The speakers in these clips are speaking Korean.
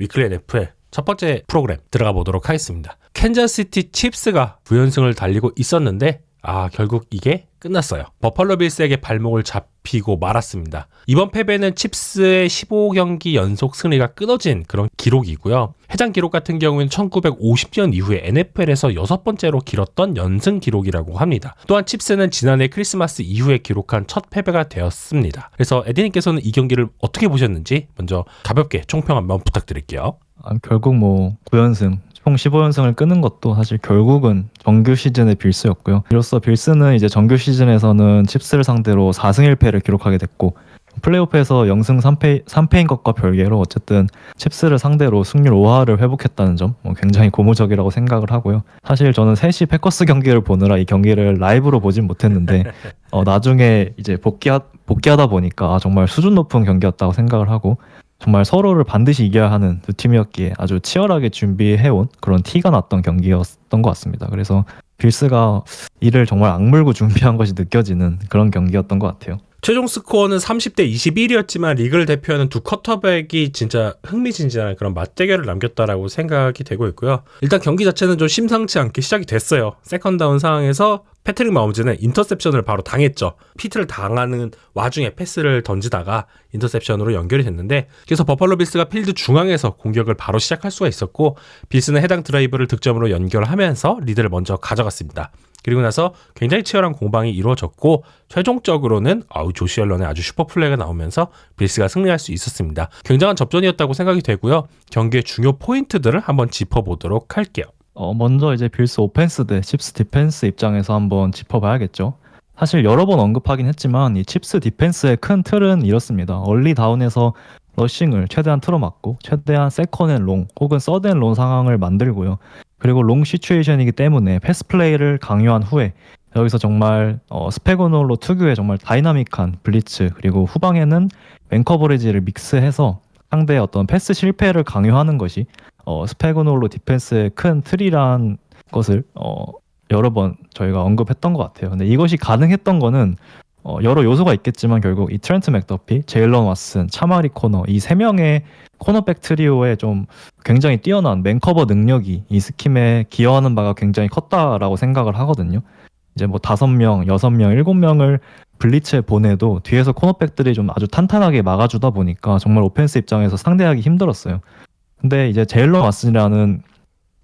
위클리 NFL 첫 번째 프로그램 들어가 보도록 하겠습니다. 캔자스시티 칩스가 9연승을 달리고 있었는데 결국 이게 끝났어요. 버팔로 빌스에게 발목을 잡히고 말았습니다. 이번 패배는 칩스의 15경기 연속 승리가 끊어진 그런 기록이고요. 해당 기록 같은 경우에는 1950년 이후에 NFL에서 6번째로 길었던 연승 기록이라고 합니다. 또한 칩스는 지난해 크리스마스 이후에 기록한 첫 패배가 되었습니다. 그래서 에디님께서는 이 경기를 어떻게 보셨는지 먼저 가볍게 총평 한번 부탁드릴게요. 결국 9연승, 총 15연승을 끊은 것도 사실 결국은 정규 시즌의 빌스였고요. 이로써 빌스는 이제 정규 시즌에서는 칩스를 상대로 4승 1패를 기록하게 됐고, 플레이오프에서 0승 3패인 것과 별개로 어쨌든 칩스를 상대로 승률 5할을 회복했다는 점 굉장히 고무적이라고 생각을 하고요. 사실 저는 3시 패커스 경기를 보느라 이 경기를 라이브로 보진 못했는데 나중에 이제 복귀하다 보니까 정말 수준 높은 경기였다고 생각을 하고, 정말 서로를 반드시 이겨야 하는 두 팀이었기에 아주 치열하게 준비해온 그런 티가 났던 경기였던 것 같습니다. 그래서 빌스가 이를 정말 악물고 준비한 것이 느껴지는 그런 경기였던 것 같아요. 최종 스코어는 30대 21이었지만 리그를 대표하는 두 쿼터백이 진짜 흥미진진한 그런 맞대결을 남겼다라고 생각이 되고 있고요. 일단 경기 자체는 좀 심상치 않게 시작이 됐어요. 세컨 다운 상황에서 패트릭 마홈즈는 인터셉션을 바로 당했죠. 피트를 당하는 와중에 패스를 던지다가 인터셉션으로 연결이 됐는데, 그래서 버팔로 빌스가 필드 중앙에서 공격을 바로 시작할 수가 있었고, 빌스는 해당 드라이브를 득점으로 연결하면서 리드를 먼저 가져갔습니다. 그리고 나서 굉장히 치열한 공방이 이루어졌고, 최종적으로는 조시 앨런의 아주 슈퍼플레이가 나오면서 빌스가 승리할 수 있었습니다. 굉장한 접전이었다고 생각이 되고요. 경기의 중요 포인트들을 한번 짚어보도록 할게요. 먼저 이제 빌스 오펜스 대 칩스 디펜스 입장에서 한번 짚어봐야겠죠. 사실 여러 번 언급하긴 했지만 이 칩스 디펜스의 큰 틀은 이렇습니다. 얼리 다운에서 러싱을 최대한 틀어막고, 최대한 세컨 앤 롱 혹은 서드 앤 롱 상황을 만들고요. 그리고 롱 시츄에이션이기 때문에 패스 플레이를 강요한 후에 여기서 정말 스페그놀로 특유의 정말 다이나믹한 블리츠, 그리고 후방에는 맨 커버리지를 믹스해서 상대의 어떤 패스 실패를 강요하는 것이 스페그놀로 디펜스의 큰 틀이란 것을 여러 번 저희가 언급했던 것 같아요. 근데 이것이 가능했던 거는 여러 요소가 있겠지만 결국 이 트렌트 맥더피, 제일런 왓슨, 차마리 코너, 이 세 명의 코너백 트리오의 좀 굉장히 뛰어난 맨커버 능력이 이 스킴에 기여하는 바가 굉장히 컸다라고 생각을 하거든요. 이제 5명, 6명, 7명을 블리츠에 보내도 뒤에서 코너백들이 좀 아주 탄탄하게 막아주다 보니까 정말 오펜스 입장에서 상대하기 힘들었어요. 근데 이제 제일런 왓슨이라는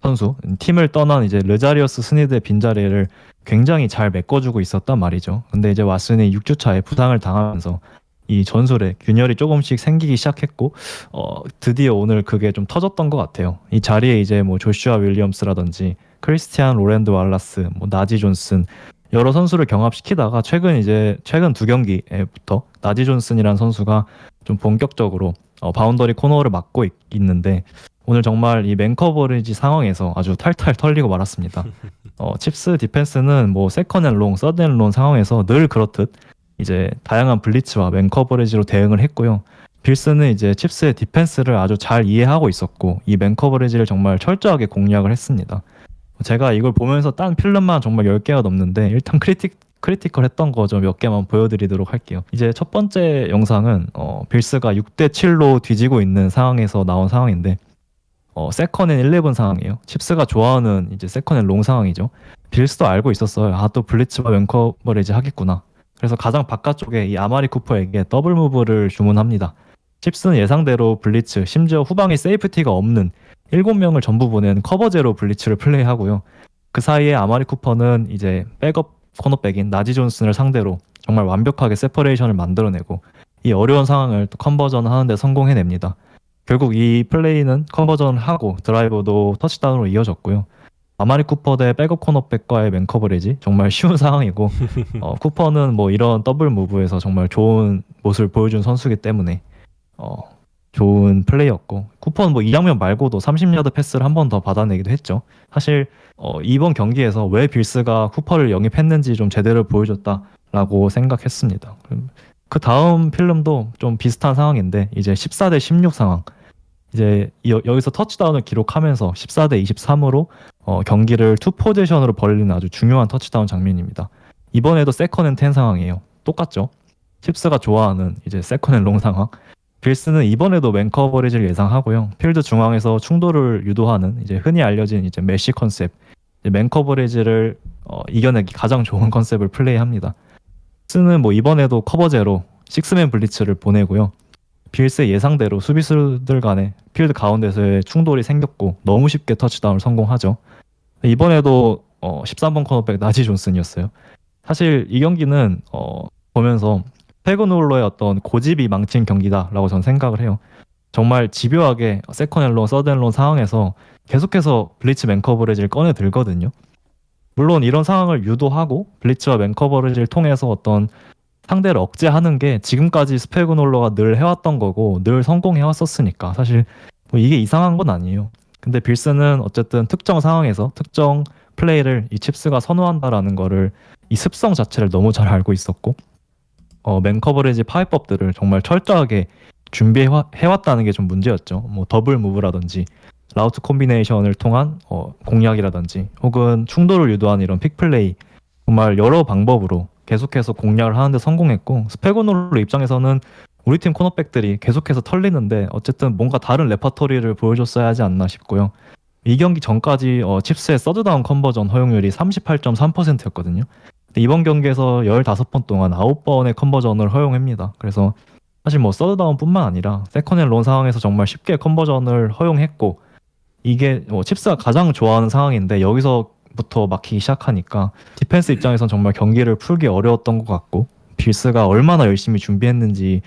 선수, 팀을 떠난 이제 르자리어스 스니드의 빈자리를 굉장히 잘 메꿔주고 있었단 말이죠. 근데 이제 왓슨이 6주차에 부상을 당하면서 이 전술에 균열이 조금씩 생기기 시작했고, 드디어 오늘 그게 좀 터졌던 것 같아요. 이 자리에 이제 조슈아 윌리엄스라든지 크리스티안 로랜드 왈라스, 나지 존슨, 여러 선수를 경합시키다가 최근 두 경기부터 나지 존슨이라는 선수가 좀 본격적으로 바운더리 코너를 맡고 있는데, 오늘 정말 이 맨커버리지 상황에서 아주 탈탈 털리고 말았습니다. 칩스 디펜스는 세컨 앤 롱, 서드 앤 롱 상황에서 늘 그렇듯 이제 다양한 블리츠와 맨커버리지로 대응을 했고요. 빌스는 이제 칩스의 디펜스를 아주 잘 이해하고 있었고, 이 맨커버리지를 정말 철저하게 공략을 했습니다. 제가 이걸 보면서 딴 필름만 정말 10개가 넘는데, 일단 크리티컬 했던 거 좀 몇 개만 보여드리도록 할게요. 이제 첫 번째 영상은 빌스가 6대7로 뒤지고 있는 상황에서 나온 상황인데, 세컨 앤 11 상황이에요. 칩스가 좋아하는 이제 세컨 앤 롱 상황이죠. 빌스도 알고 있었어요. 또 블리츠와 맨커버리지 하겠구나. 그래서 가장 바깥쪽에 이 아마리 쿠퍼에게 더블 무브를 주문합니다. 칩스는 예상대로 블리츠, 심지어 후방에 세이프티가 없는 7명을 전부 보낸 커버제로 블리츠를 플레이하고요. 그 사이에 아마리 쿠퍼는 이제 백업 코너백인 나지 존슨을 상대로 정말 완벽하게 세퍼레이션을 만들어내고, 이 어려운 상황을 또 컨버전 하는데 성공해냅니다. 결국 이 플레이는 컨버전을 하고 드라이브도 터치다운으로 이어졌고요. 아마리 쿠퍼 대 백업 코너백과의 맨 커버리지, 정말 쉬운 상황이고 쿠퍼는 이런 더블 무브에서 정말 좋은 모습을 보여준 선수이기 때문에 좋은 플레이였고, 쿠퍼는 이 장면 말고도 30야드 패스를 한 번 더 받아내기도 했죠. 사실 이번 경기에서 왜 빌스가 쿠퍼를 영입했는지 좀 제대로 보여줬다라고 생각했습니다. 그 다음 필름도 좀 비슷한 상황인데, 이제 14대 16 상황, 이제 여기서 터치다운을 기록하면서 14대 23으로 경기를 투 포지션으로 벌리는 아주 중요한 터치다운 장면입니다. 이번에도 세컨 앤 10 상황이에요. 똑같죠. 칩스가 좋아하는 이제 세컨 앤 롱 상황. 빌스는 이번에도 맨 커버리지를 예상하고요. 필드 중앙에서 충돌을 유도하는 이제 흔히 알려진 이제 메쉬 컨셉, 이제 맨 커버리지를 이겨내기 가장 좋은 컨셉을 플레이합니다. 빌스는 뭐 이번에도 커버 제로, 식스맨 블리츠를 보내고요. 빌스의 예상대로 수비수들 간에 필드 가운데서의 충돌이 생겼고 너무 쉽게 터치다운을 성공하죠. 이번에도 13번 코너백 나지 존슨이었어요. 사실 이 경기는 보면서 페그놀로의 어떤 고집이 망친 경기다라고 저는 생각을 해요. 정말 집요하게 세컨 앨런, 서드 앨런 상황에서 계속해서 블리츠 맨 커버리지를 꺼내 들거든요. 물론 이런 상황을 유도하고 블리츠와 맨 커버리지를 통해서 어떤 상대를 억제하는 게 지금까지 스페그놀러가 늘 해왔던 거고 늘 성공해왔었으니까 사실 뭐 이게 이상한 건 아니에요. 근데 빌스는 어쨌든 특정 상황에서 특정 플레이를 이 칩스가 선호한다라는 거를 이 습성 자체를 너무 잘 알고 있었고 맨 커버리지 파이법들을 정말 철저하게 준비해왔다는 게 좀 문제였죠. 뭐 더블 무브라든지 라우트 콤비네이션을 통한 공략이라든지 혹은 충돌을 유도한 이런 픽플레이 정말 여러 방법으로 계속해서 공략을 하는데 성공했고 스페고놀로 입장에서는 우리 팀 코너백들이 계속해서 털리는데 어쨌든 뭔가 다른 레퍼토리를 보여줬어야 하지 않나 싶고요. 이 경기 전까지 칩스의 서드다운 컨버전 허용률이 38.3%였거든요. 이번 경기에서 15번 동안 9번의 컨버전을 허용합니다. 그래서 사실 뭐 서드다운뿐만 아니라 세컨앤 론 상황에서 정말 쉽게 컨버전을 허용했고 이게 칩스가 가장 좋아하는 상황인데 여기서부터 막히기 시작하니까 디펜스 입장에선 정말 경기를 풀기 어려웠던 것 같고 빌스가 얼마나 열심히 준비했는지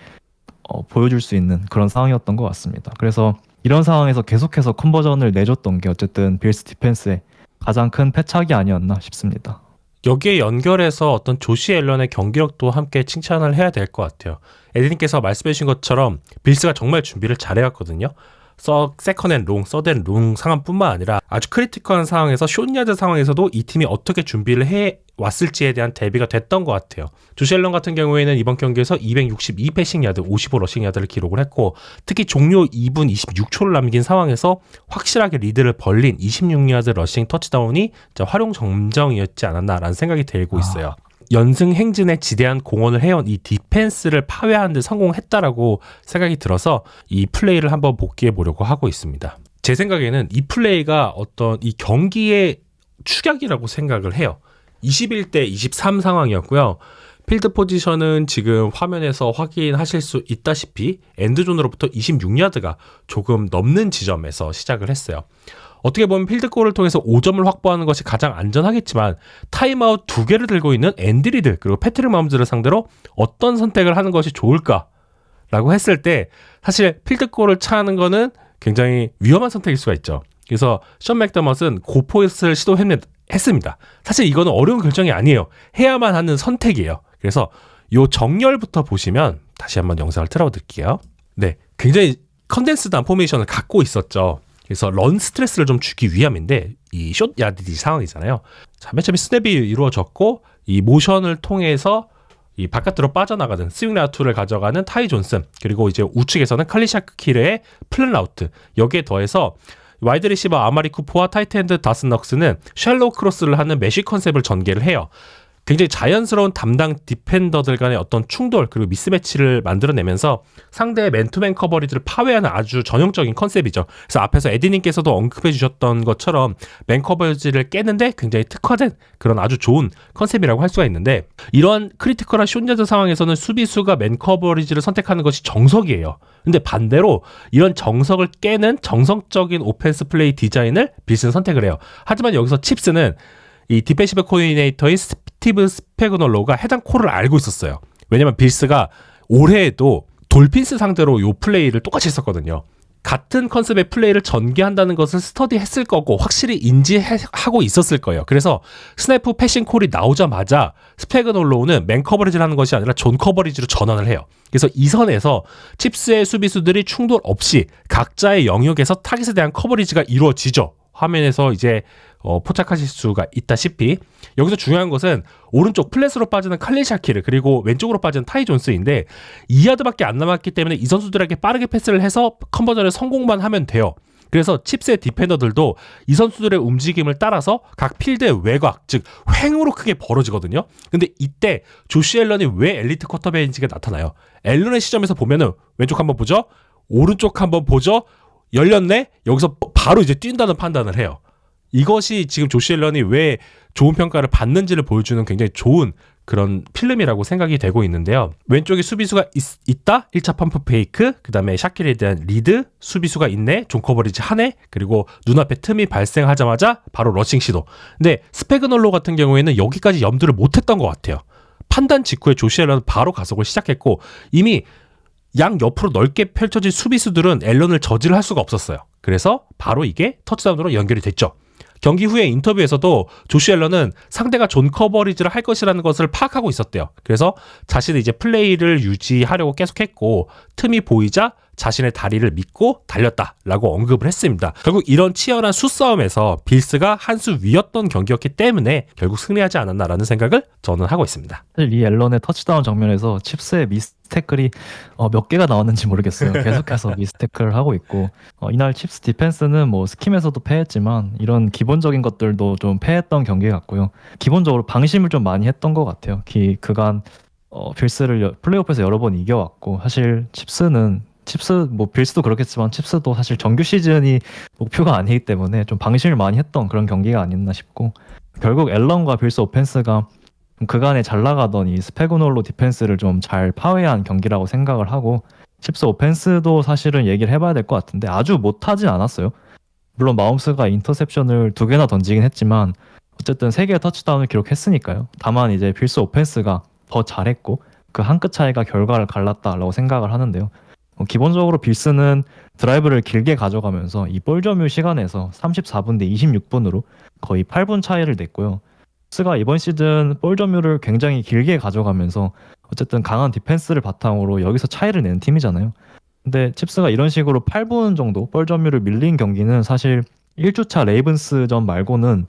보여줄 수 있는 그런 상황이었던 것 같습니다. 그래서 이런 상황에서 계속해서 컨버전을 내줬던 게 어쨌든 빌스 디펜스의 가장 큰 패착이 아니었나 싶습니다. 여기에 연결해서 어떤 조시 앨런의 경기력도 함께 칭찬을 해야 될 것 같아요. 에디님께서 말씀해 주신 것처럼 빌스가 정말 준비를 잘해왔거든요. 세컨 앤 롱, 서드 앤 롱 상황뿐만 아니라 아주 크리티컬한 상황에서 숏야드 상황에서도 이 팀이 어떻게 준비를 해왔을지에 대한 대비가 됐던 것 같아요. 조시 앨런 같은 경우에는 이번 경기에서 262 패싱 야드, 55 러싱 야드를 기록을 했고 특히 종료 2분 26초를 남긴 상황에서 확실하게 리드를 벌린 26야드 러싱 터치다운이 활용 점정이었지 않았나라는 생각이 들고 있어요. 연승 행진에 지대한 공헌을 해온 이 디펜스를 파괴하는 데 성공했다라고 생각이 들어서 이 플레이를 한번 복귀해 보려고 하고 있습니다. 제 생각에는 이 플레이가 어떤 이 경기의 축약이라고 생각을 해요. 21대 23 상황이었고요. 필드 포지션은 지금 화면에서 확인하실 수 있다시피 엔드존으로부터 26야드가 조금 넘는 지점에서 시작을 했어요. 어떻게 보면 필드골을 통해서 5점을 확보하는 것이 가장 안전하겠지만 타임아웃 2개를 들고 있는 앤디 리드 그리고 패트릭 마홈즈를 상대로 어떤 선택을 하는 것이 좋을까라고 했을 때 사실 필드골을 차는 거는 굉장히 위험한 선택일 수가 있죠. 그래서 션 맥더머스는 고포스를 시도했습니다. 사실 이거는 어려운 결정이 아니에요. 해야만 하는 선택이에요. 그래서 요 정렬부터 보시면 다시 한번 영상을 틀어드릴게요. 네, 굉장히 컨덴스드한 포메이션을 갖고 있었죠. 그래서 런 스트레스를 좀 주기 위함인데 이 숏 야디디 상황이잖아요. 자, 맨 처음에 스냅이 이루어졌고 이 모션을 통해서 이 바깥으로 빠져나가는 스윙 라우트를 가져가는 타이 존슨 그리고 이제 우측에서는 칼리샤크 키르의 플랜 라우트 여기에 더해서 와이드 리시버 아마리 쿠퍼와 타이트엔드 다슨 넉스는 샬로우 크로스를 하는 메쉬 컨셉을 전개를 해요. 굉장히 자연스러운 담당 디펜더들 간의 어떤 충돌 그리고 미스매치를 만들어내면서 상대의 맨투맨 커버리지를 파괴하는 아주 전형적인 컨셉이죠. 그래서 앞에서 에디님께서도 언급해 주셨던 것처럼 맨 커버리지를 깨는데 굉장히 특화된 그런 아주 좋은 컨셉이라고 할 수가 있는데 이런 크리티컬한 숏야드 상황에서는 수비수가 맨 커버리지를 선택하는 것이 정석이에요. 근데 반대로 이런 정석을 깨는 정성적인 오펜스 플레이 디자인을 빌스는 선택을 해요. 하지만 여기서 칩스는 이 디펜시브 코디네이터인 스티브 스페그놀로가 해당 콜을 알고 있었어요. 왜냐면 빌스가 올해에도 돌핀스 상대로 요 플레이를 똑같이 했었거든요. 같은 컨셉의 플레이를 전개한다는 것을 스터디했을 거고 확실히 인지하고 있었을 거예요. 그래서 스냅프 패싱 콜이 나오자마자 스페그놀로는 맨 커버리지를 하는 것이 아니라 존 커버리지로 전환을 해요. 그래서 이 선에서 칩스의 수비수들이 충돌 없이 각자의 영역에서 타깃에 대한 커버리지가 이루어지죠. 화면에서 이제 포착하실 수가 있다시피 여기서 중요한 것은 오른쪽 플랫으로 빠지는 칼린 샤키르 그리고 왼쪽으로 빠지는 타이 존스인데 2야드밖에 안 남았기 때문에 이 선수들에게 빠르게 패스를 해서 컨버전을 성공만 하면 돼요. 그래서 칩스의 디펜더들도 이 선수들의 움직임을 따라서 각 필드의 외곽, 즉 횡으로 크게 벌어지거든요. 근데 이때 조시 앨런이 왜 엘리트 쿼터백인지가 나타나요. 앨런의 시점에서 보면은 왼쪽 한번 보죠. 오른쪽 한번 보죠. 열렸네. 여기서 바로 이제 뛴다는 판단을 해요. 이것이 지금 조시 앨런이 왜 좋은 평가를 받는지를 보여주는 굉장히 좋은 그런 필름이라고 생각이 되고 있는데요. 왼쪽에 수비수가 있다. 1차 펌프 페이크, 그 다음에 샤킬에 대한 리드, 수비수가 있네, 존 커버리지 하네, 그리고 눈앞에 틈이 발생하자마자 바로 러싱 시도. 근데 스페그놀로 같은 경우에는 여기까지 염두를 못했던 것 같아요. 판단 직후에 조시 앨런은 바로 가속을 시작했고 이미 양 옆으로 넓게 펼쳐진 수비수들은 앨런을 저지를 할 수가 없었어요. 그래서 바로 이게 터치다운으로 연결이 됐죠. 경기 후에 인터뷰에서도 조시 앨런은 상대가 존 커버리지를 할 것이라는 것을 파악하고 있었대요. 그래서 자신은 이제 플레이를 유지하려고 계속했고 틈이 보이자 자신의 다리를 믿고 달렸다라고 언급을 했습니다. 결국 이런 치열한 수싸움에서 빌스가 한 수 위였던 경기였기 때문에 결국 승리하지 않았나라는 생각을 저는 하고 있습니다. 사실 이 앨런의 터치다운 장면에서 칩스의 미스태클이 몇 개가 나왔는지 모르겠어요. 계속해서 미스태클을 하고 있고 이날 칩스 디펜스는 뭐 스킴에서도 패했지만 이런 기본적인 것들도 좀 패했던 경기 같고요. 기본적으로 방심을 좀 많이 했던 것 같아요. 그간 빌스를 플레이오프에서 여러 번 이겨왔고 사실 뭐 빌스도 그렇겠지만 칩스도 사실 정규 시즌이 목표가 아니기 때문에 좀 방심을 많이 했던 그런 경기가 아니었나 싶고 결국 앨런과 빌스 오펜스가 그간에 잘 나가던 이 스페그놀로 디펜스를 좀 잘 파괴한 경기라고 생각을 하고 칩스 오펜스도 사실은 얘기를 해봐야 될 것 같은데 아주 못하진 않았어요. 물론 마홈스가 인터셉션을 2개나 던지긴 했지만 어쨌든 3개의 터치다운을 기록했으니까요. 다만 이제 빌스 오펜스가 더 잘했고 그 한 끗 차이가 결과를 갈랐다라고 생각을 하는데요. 기본적으로 빌스는 드라이브를 길게 가져가면서 이 볼 점유 시간에서 34분 대 26분으로 거의 8분 차이를 냈고요. 칩스가 이번 시즌 볼 점유를 굉장히 길게 가져가면서 어쨌든 강한 디펜스를 바탕으로 여기서 차이를 낸 팀이잖아요. 근데 칩스가 이런 식으로 8분 정도 볼 점유를 밀린 경기는 사실 1주차 레이븐스전 말고는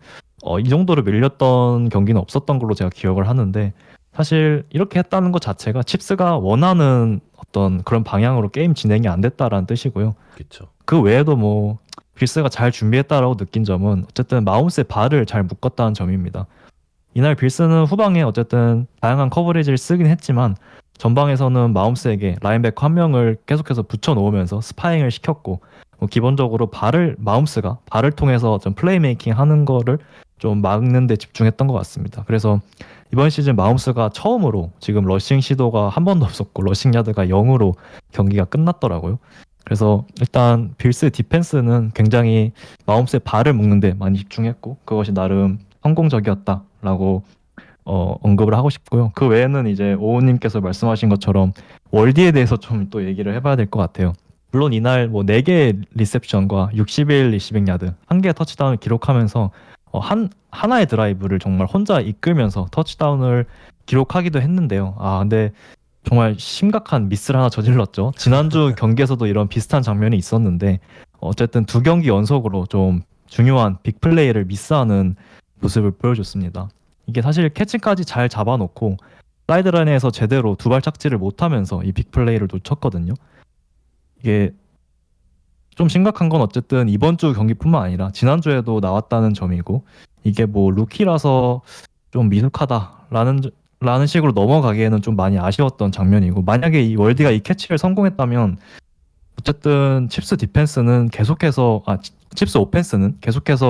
이 정도로 밀렸던 경기는 없었던 걸로 제가 기억을 하는데 사실 이렇게 했다는 것 자체가 칩스가 원하는 어떤 그런 방향으로 게임 진행이 안 됐다라는 뜻이고요. 그렇죠. 그 외에도 뭐 빌스가 잘 준비했다라고 느낀 점은 어쨌든 마홈스의 발을 잘 묶었다는 점입니다. 이날 빌스는 후방에 어쨌든 다양한 커버리지를 쓰긴 했지만 전방에서는 마홈스에게 라인백커 한 명을 계속해서 붙여놓으면서 스파잉을 시켰고 기본적으로 마홈스가 발을 통해서 좀 플레이메이킹 하는 거를 좀 막는 데 집중했던 것 같습니다. 그래서 이번 시즌 마홈스가 처음으로 지금 러싱 시도가 한 번도 없었고 러싱 야드가 0으로 경기가 끝났더라고요. 그래서 일단 빌스 디펜스는 굉장히 마홈스의 발을 묶는 데 많이 집중했고 그것이 나름 성공적이었다라고 언급을 하고 싶고요. 그 외에는 이제 오우님께서 말씀하신 것처럼 월디에 대해서 좀 또 얘기를 해봐야 될 것 같아요. 물론 이날 뭐 4개의 리셉션과 61 리시빙 야드, 1개의 터치다운을 기록하면서 하나의 드라이브를 정말 혼자 이끌면서 터치다운을 기록하기도 했는데요. 근데 정말 심각한 미스를 하나 저질렀죠. 지난주 경기에서도 이런 비슷한 장면이 있었는데 어쨌든 2경기 연속으로 좀 중요한 빅플레이를 미스하는 모습을 보여줬습니다. 이게 사실 캐치까지 잘 잡아놓고 사이드라인에서 제대로 두발 착지를 못하면서 이 빅플레이를 놓쳤거든요. 이게 좀 심각한 건 어쨌든 이번 주 경기뿐만 아니라 지난주에도 나왔다는 점이고 이게 뭐 루키라서 좀 미숙하다라는 식으로 넘어가기에는 좀 많이 아쉬웠던 장면이고 만약에 이 월디가 이 캐치를 성공했다면 어쨌든 칩스 오펜스는 계속해서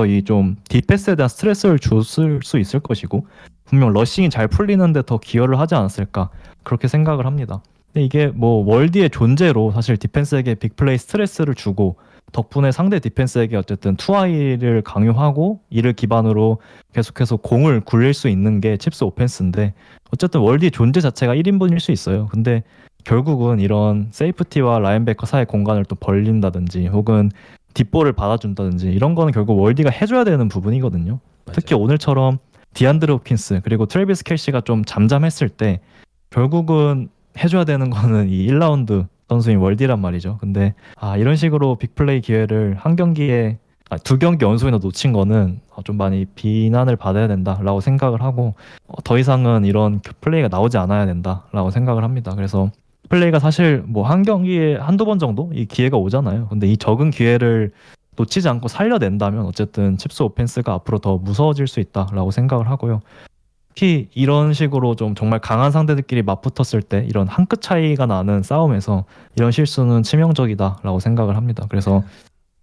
이 좀 디펜스에 대한 스트레스를 줬을 수 있을 것이고 분명 러싱이 잘 풀리는데 더 기여를 하지 않았을까 그렇게 생각을 합니다. 근데 이게 뭐 월디의 존재로 사실 디펜스에게 빅플레이 스트레스를 주고 덕분에 상대 디펜스에게 어쨌든 투하이를 강요하고 이를 기반으로 계속해서 공을 굴릴 수 있는 게 칩스 오펜스인데 어쨌든 월디의 존재 자체가 1인분일 수 있어요. 근데 결국은 이런 세이프티와 라인베커 사이 공간을 또 벌린다든지 혹은 뒷볼을 받아준다든지 이런 거는 결국 월디가 해줘야 되는 부분이거든요. 맞아요. 특히 오늘처럼 디안드레 홉킨스 그리고 트래비스 켈시가 좀 잠잠했을 때 결국은 해줘야 되는 거는 이 1라운드 선수인 월디란 말이죠. 근데 이런 식으로 빅플레이 기회를 한 경기에 2경기 연속이나 놓친 거는 좀 많이 비난을 받아야 된다라고 생각을 하고 더 이상은 이런 플레이가 나오지 않아야 된다라고 생각을 합니다. 그래서 플레이가 사실 뭐 한 경기에 한두 번 정도 이 기회가 오잖아요. 근데 이 적은 기회를 놓치지 않고 살려낸다면 어쨌든 칩스 오펜스가 앞으로 더 무서워질 수 있다라고 생각을 하고요. 특히 이런 식으로 좀 정말 강한 상대들끼리 맞붙었을 때 이런 한 끗 차이가 나는 싸움에서 이런 실수는 치명적이다라고 생각을 합니다. 그래서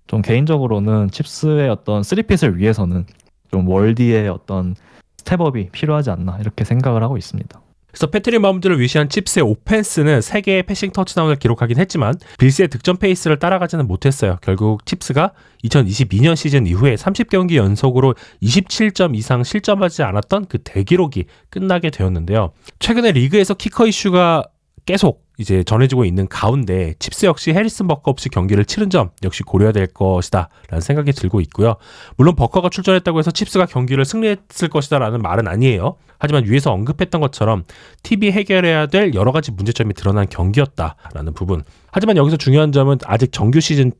좀 개인적으로는 칩스의 어떤 3핏을 위해서는 좀 월디의 어떤 스텝업이 필요하지 않나 이렇게 생각을 하고 있습니다. 그래서 패트릭 마홈즈를 위시한 칩스의 오펜스는 3개의 패싱 터치다운을 기록하긴 했지만 빌스의 득점 페이스를 따라가지는 못했어요. 결국 칩스가 2022년 시즌 이후에 30경기 연속으로 27점 이상 실점하지 않았던 그 대기록이 끝나게 되었는데요. 최근에 리그에서 키커 이슈가 계속 이제 전해지고 있는 가운데 칩스 역시 해리슨 버커 없이 경기를 치른 점 역시 고려해야 될 것이다 라는 생각이 들고 있고요. 물론 버커가 출전했다고 해서 칩스가 경기를 승리했을 것이다 라는 말은 아니에요. 하지만 위에서 언급했던 것처럼 팀이 해결해야 될 여러 가지 문제점이 드러난 경기였다라는 부분. 하지만 여기서 중요한 점은 아직 정규 시즌이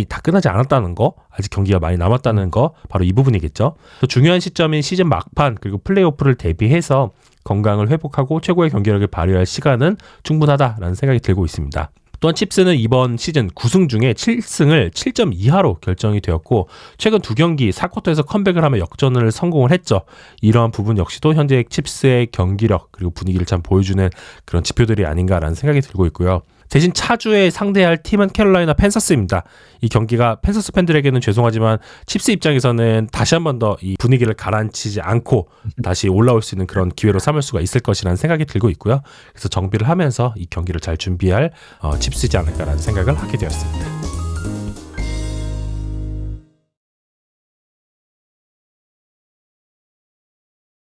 다 끝나지 않았다는 거, 아직 경기가 많이 남았다는 거, 바로 이 부분이겠죠. 또 중요한 시점인 시즌 막판 그리고 플레이오프를 대비해서 건강을 회복하고 최고의 경기력을 발휘할 시간은 충분하다라는 생각이 들고 있습니다. 또한 칩스는 이번 시즌 9승 중에 7승을 7점 이하로 결정이 되었고 최근 2경기 4쿼터에서 컴백을 하며 역전을 성공을 했죠. 이러한 부분 역시도 현재 칩스의 경기력 그리고 분위기를 참 보여주는 그런 지표들이 아닌가라는 생각이 들고 있고요. 대신 차주에 상대할 팀은 캐롤라이나 팬서스입니다. 이 경기가 팬서스 팬들에게는 죄송하지만 칩스 입장에서는 다시 한 번 더 이 분위기를 가라앉히지 않고 다시 올라올 수 있는 그런 기회로 삼을 수가 있을 것이라는 생각이 들고 있고요. 그래서 정비를 하면서 이 경기를 잘 준비할 칩스이지 않을까라는 생각을 하게 되었습니다.